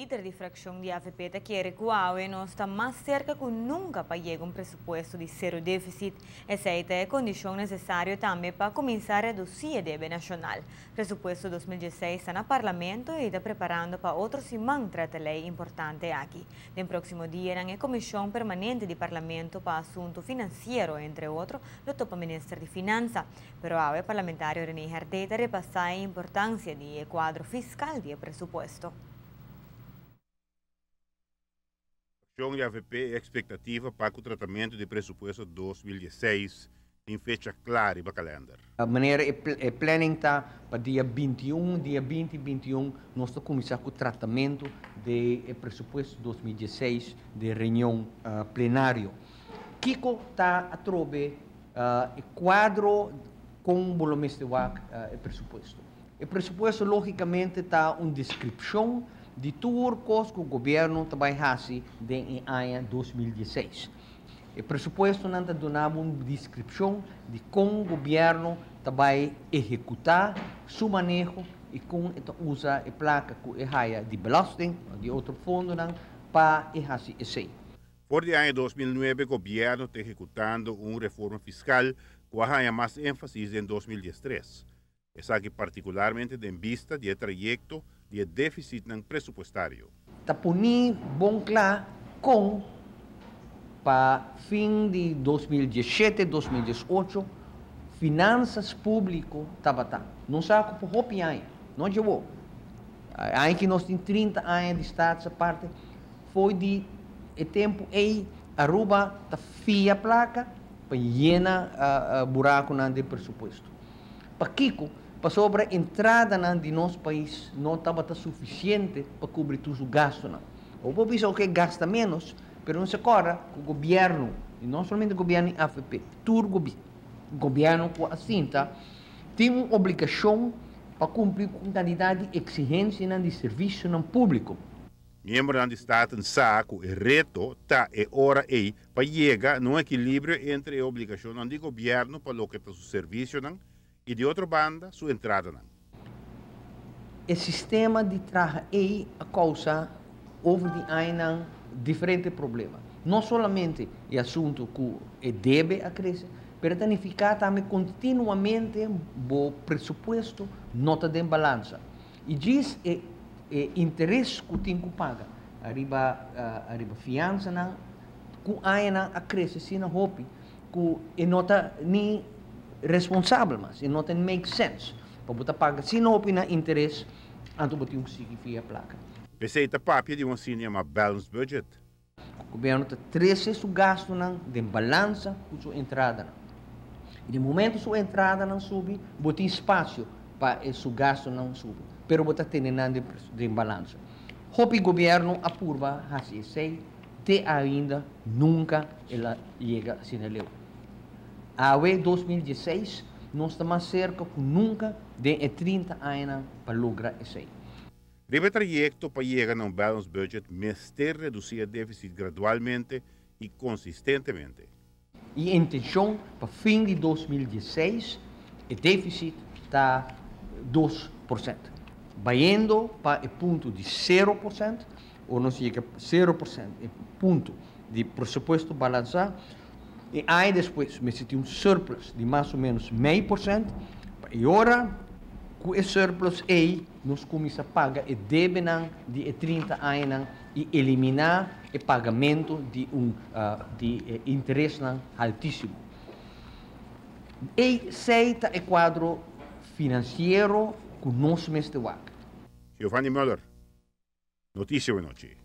líder de fracção de AFP quer que o AUE não está mais cerca que nunca para chegar um pressuposto de zero déficit. Essa é a condição necessária também para começar a reduzir a débito nacional. O pressuposto 2016 está no Parlamento e está preparando para outro semana trata lei importante aqui. No próximo dia, a Comissão Permanente do Parlamento para Assunto Financeiro, entre outros, do topa Ministro de Finanças. Pero o AUE parlamentário René Hardeta repassar a importância do quadro fiscal do pressuposto. A AVP é expectativa para o tratamento do pressuposto 2016 em fecha clara e para calendário. A maneira é planning está para dia 21, dia 20 e 21, nós estamos começar com o tratamento do pressuposto 2016 de reunião plenário. Kiko está a trobe o quadro com o volume de pressuposto. O pressuposto, logicamente, está uma descrição de tudo que o governo vai fazer em ano 2016. O pressuposto não dá uma descrição de como o governo vai executar seu manejo e como usa a placa de belasting, de outro fundo, para fazer isso. Por o ano 2009, o governo está executando uma reforma fiscal que há mais ênfase em 2013. Essa aqui particularmente em vista do trajeto de déficit pressupostário. Está punir bom claro com para fim de 2017, 2018, finanças públicas estava não sabe por hopi ano, não chegou. Aí que nós temos 30 anos de estado essa parte foi de tempo aí Aruba tá fia a placa para llena buraco de pressuposto. Para Kiko, para sobre a entrada de nosso país não estava suficiente para cobrir todos os gastos. O povo pensa que gasta menos, mas não se corre o governo, e não somente o governo em AFP, todo o governo com a cinta tem uma obrigação para cumprir com a quantidade de exigência de serviço público. Membro do Estado sabe que o reto está hora aí para chegar num equilíbrio entre a obrigação do governo para o que é o serviço e de outra banda, sua entrada. O sistema de trabalho é a causa houve diferentes problemas. Não somente o assunto que deve a crescer, mas também ficar também continuamente o pressuposto nota de balança. E diz interesse que tem que pagar. Arriba fiança que a crescer, se não hope, que nota nem responsável, mas não tem make sense. Para botar paga, se não opina interesse, então botar significa a placa. Receita papia de uma cinema balanced budget. O governo está 13 su gasto de balança com sua entrada. E de momento sua entrada não sube, botar espaço para seu gasto não sube. Pero botar tendo de balança. Hope governo apurva assim sei, te ainda nunca ela chega a sinaleu. A 2016 nós estamos mais cerca que nunca de 30 anos para lograr isso aí. Deve trajeto para chegar a balanced budget, mas ter reduzir o déficit gradualmente e consistentemente. E a intenção para fim de 2016, o déficit está 2%. Vai indo para o ponto de 0%, ou não chega 0%, é ponto de pressuposto balançar. E aí depois, mas se tem um surplus de mais ou menos 0,5%, e agora, com esse surplus aí, nós começamos a pagar o débito de 30 anos e eliminar o pagamento de interesse altíssimo. Esse é o quadro financeiro que nós mesmos temos. Giovanni Müller, notícia da noite.